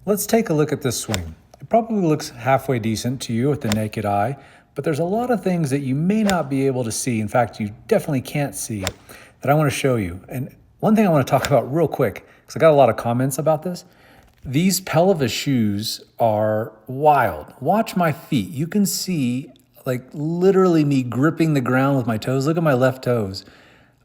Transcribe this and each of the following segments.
Let's take a look at this swing. It probably looks halfway decent to you with the naked eye, but there's a lot of things that you may not be able to see. In fact, you definitely can't see that I want to show you. And one thing I want to talk about real quick, because I got a lot of comments about this. These Pelvis shoes are wild. Watch my feet. You can see like literally me gripping the ground with my toes. Look at my left toes.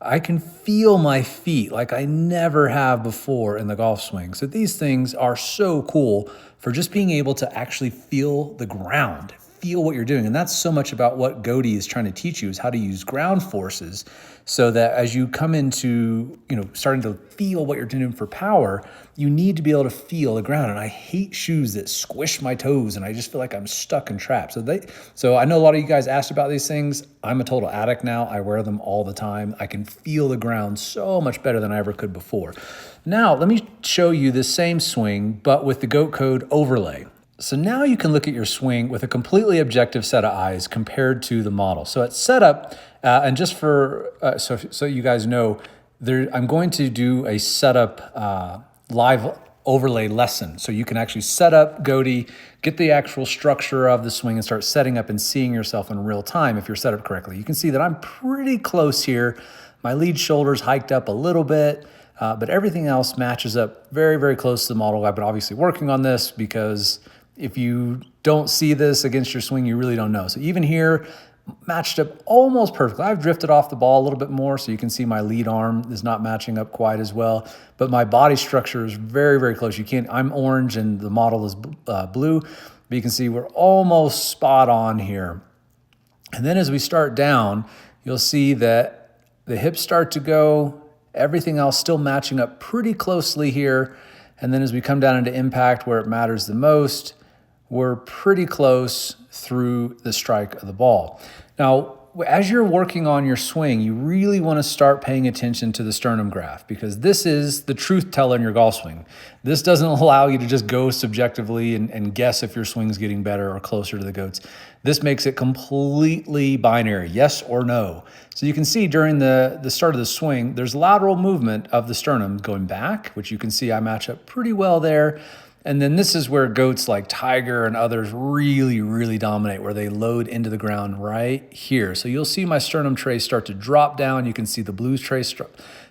I can feel my feet like I never have before in the golf swing. So these things are so cool for just being able to actually feel the ground, feel what you're doing. And that's so much about what Goaty is trying to teach you, is how to use ground forces so that as you come into, starting to feel what you're doing for power, you need to be able to feel the ground. And I hate shoes that squish my toes and I just feel like I'm stuck and trapped. So I know a lot of you guys asked about these things. I'm a total addict now. I wear them all the time. I can feel the ground so much better than I ever could before. Now, let me show you this same swing, but with the GOAT code overlay. So now you can look at your swing with a completely objective set of eyes compared to the model. So at setup, and just for, so you guys know, I'm going to do a setup live overlay lesson. So you can actually set up Goaty, get the actual structure of the swing and start setting up and seeing yourself in real time if you're set up correctly. You can see that I'm pretty close here. My lead shoulder's hiked up a little bit, but everything else matches up very, very close to the model. I've been obviously working on this because if you don't see this against your swing, you really don't know. So even here, matched up almost perfectly. I've drifted off the ball a little bit more, so you can see my lead arm is not matching up quite as well, but my body structure is very, very close. I'm orange and the model is blue, but you can see we're almost spot on here. And then as we start down, you'll see that the hips start to go, everything else still matching up pretty closely here. And then as we come down into impact where it matters the most, we're pretty close through the strike of the ball. Now, as you're working on your swing, you really want to start paying attention to the sternum graph, because this is the truth teller in your golf swing. This doesn't allow you to just go subjectively and guess if your swing's getting better or closer to the GOATs. This makes it completely binary, yes or no. So you can see during the start of the swing, there's lateral movement of the sternum going back, which you can see I match up pretty well there. And then this is where GOATs like Tiger and others really, really dominate, where they load into the ground right here. So you'll see my sternum trace start to drop down. You can see the blues trace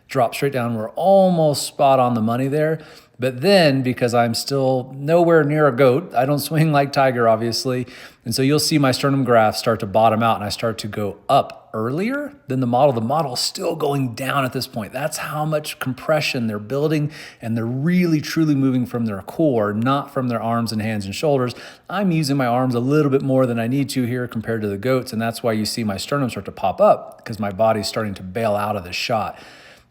drop straight down. We're almost spot on the money there. But then, because I'm still nowhere near a GOAT, I don't swing like Tiger, obviously. And so you'll see my sternum graph start to bottom out and I start to go up earlier than the model. The model is still going down at this point. That's how much compression they're building, and they're really, truly moving from their core, not from their arms and hands and shoulders. I'm using my arms a little bit more than I need to here compared to the GOATs, and that's why you see my sternum start to pop up, because my body's starting to bail out of the shot.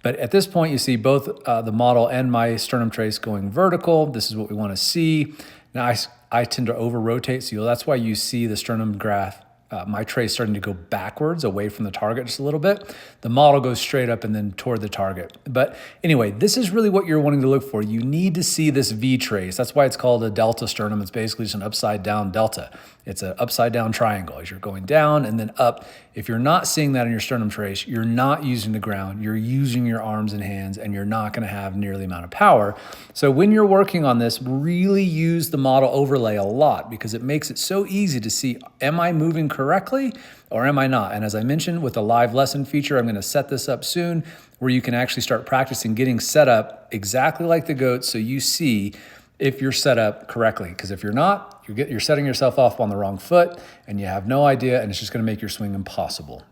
But at this point, you see both the model and my sternum trace going vertical. This is what we want to see. Now, I tend to over-rotate, so that's why you see the sternum graph, my trace starting to go backwards away from the target just a little bit. The model goes straight up and then toward the target. But anyway, this is really what you're wanting to look for. You need to see this V trace. That's why it's called a delta sternum. It's basically just an upside down delta. It's an upside down triangle as you're going down and then up. If you're not seeing that in your sternum trace, you're not using the ground, you're using your arms and hands, and you're not going to have nearly the amount of power. So when you're working on this, really use the model overlay a lot, because it makes it so easy to see, am I moving correctly or am I not? And as I mentioned, with the live lesson feature, I'm going to set this up soon where you can actually start practicing getting set up exactly like the GOAT, so you see if you're set up correctly. Because if you're not, you're setting yourself off on the wrong foot and you have no idea, and it's just going to make your swing impossible.